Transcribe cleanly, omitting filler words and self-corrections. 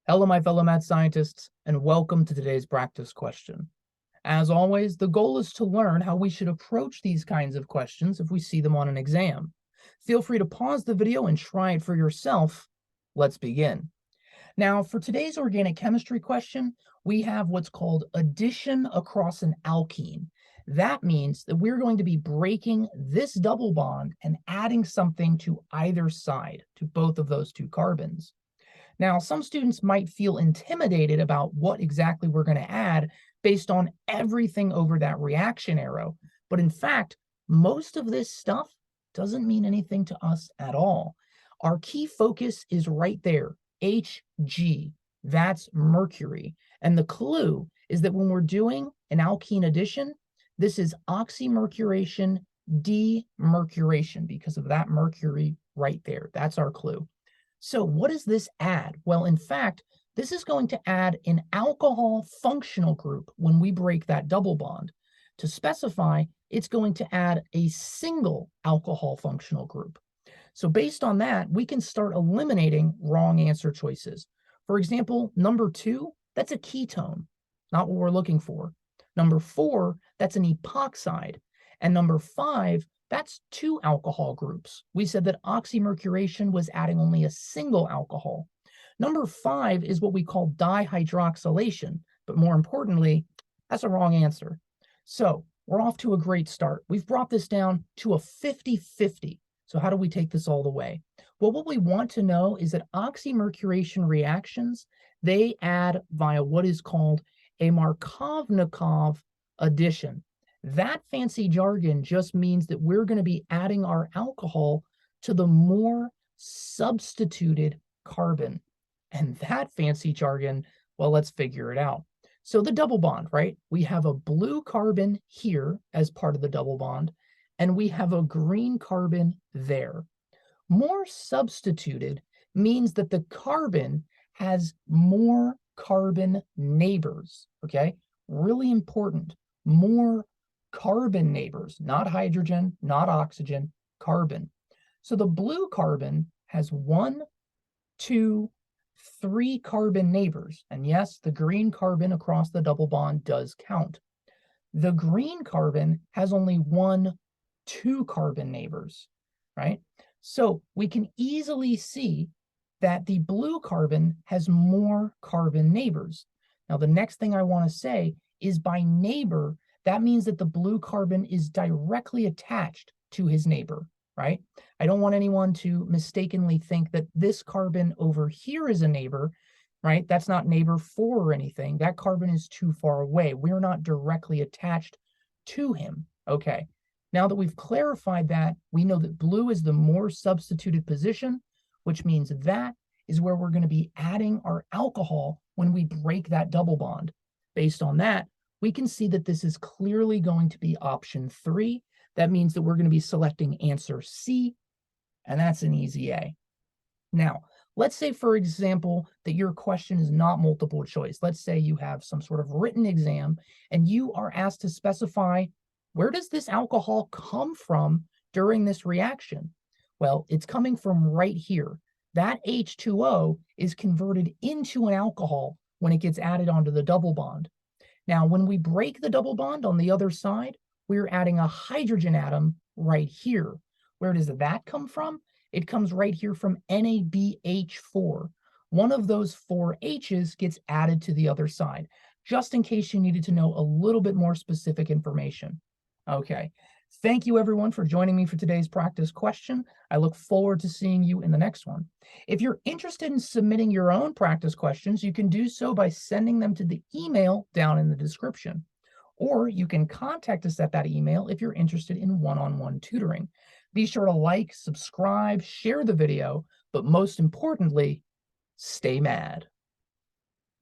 Hello, my fellow math scientists, and welcome to today's practice question. As always, the goal is to learn how we should approach these kinds of questions if we see them on an exam. Feel free to pause the video and try it for yourself. Let's begin. Now, for today's organic chemistry question, we have what's called addition across an alkene. That means that we're going to be breaking this double bond and adding something to either side, to both of those two carbons. Now, some students might feel intimidated about what exactly we're going to add based on everything over that reaction arrow. But in fact, most of this stuff doesn't mean anything to us at all. Our key focus is right there, Hg. That's mercury. And the clue is that when we're doing an alkene addition, this is oxymercuration-demercuration because of that mercury right there. That's our clue. So what does this add? Well, in fact, this is going to add an alcohol functional group when we break that double bond. To specify, it's going to add a single alcohol functional group. So based on that, we can start eliminating wrong answer choices. For example, number 2, that's a ketone, not what we're looking for. Number 4, that's an epoxide. And number 5, that's 2 alcohol groups. We said that oxymercuration was adding only a single alcohol. Number 5 is what we call dihydroxylation, but more importantly, that's a wrong answer. So we're off to a great start. We've brought this down to a 50-50. So how do we take this all the way? Well, what we want to know is that oxymercuration reactions, they add via what is called a Markovnikov addition. That fancy jargon just means that we're going to be adding our alcohol to the more substituted carbon. And that fancy jargon, well, let's figure it out. So the double bond, right? We have a blue carbon here as part of the double bond, and we have a green carbon there. More substituted means that the carbon has more carbon neighbors, okay? Really important. More carbon neighbors, not hydrogen, not oxygen, carbon. So the blue carbon has 1, 2, 3 carbon neighbors. And yes, the green carbon across the double bond does count. The green carbon has only 1, 2 carbon neighbors, right? So we can easily see that the blue carbon has more carbon neighbors. Now, the next thing I want to say is by neighbor, that means that the blue carbon is directly attached to his neighbor, right? I don't want anyone to mistakenly think that this carbon over here is a neighbor, right? That's not neighbor 4 or anything. That carbon is too far away. We're not directly attached to him. Okay, now that we've clarified that, we know that blue is the more substituted position, which means that is where we're going to be adding our alcohol when we break that double bond. Based on that, we can see that this is clearly going to be option 3. That means that we're going to be selecting answer C, and that's an easy A. Now, let's say, for example, that your question is not multiple choice. Let's say you have some sort of written exam, and you are asked to specify, where does this alcohol come from during this reaction? Well, it's coming from right here. That H2O is converted into an alcohol when it gets added onto the double bond. Now, when we break the double bond on the other side, we're adding a hydrogen atom right here. Where does that come from? It comes right here from NABH4. One of those 4 H's gets added to the other side, just in case you needed to know a little bit more specific information. Okay, thank you everyone for joining me for today's practice question. I look forward to seeing you in the next one. If you're interested in submitting your own practice questions, you can do so by sending them to the email down in the description. Or you can contact us at that email if you're interested in one-on-one tutoring. Be sure to like, subscribe, share the video, but most importantly, stay mad.